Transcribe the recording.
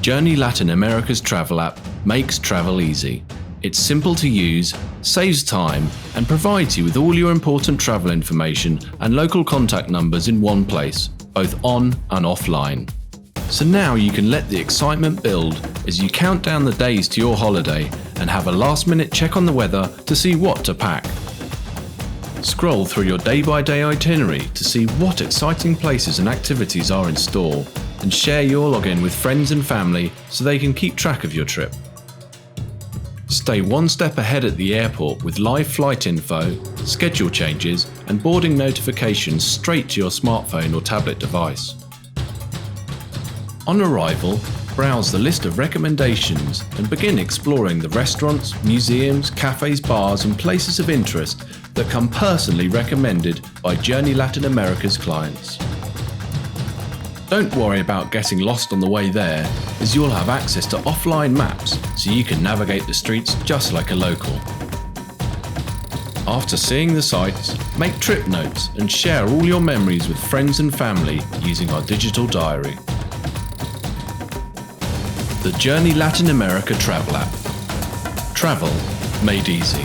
Journey Latin America's travel app makes travel easy. It's simple to use, saves time, and provides you with all your important travel information and local contact numbers in one place, both on and offline. So now you can let the excitement build as you count down the days to your holiday and have a last-minute check on the weather to see what to pack. Scroll through your day-by-day itinerary to see what exciting places and activities are in store, and share your login with friends and family so they can keep track of your trip. Stay one step ahead at the airport with live flight info, schedule changes, and boarding notifications straight to your smartphone or tablet device. On arrival, browse the list of recommendations and begin exploring the restaurants, museums, cafes, bars, and places of interest that come personally recommended by Journey Latin America's clients. Don't worry about getting lost on the way there, as you'll have access to offline maps so you can navigate the streets just like a local. After seeing the sights, make trip notes and share all your memories with friends and family using our digital diary. The Journey Latin America travel app. Travel made easy.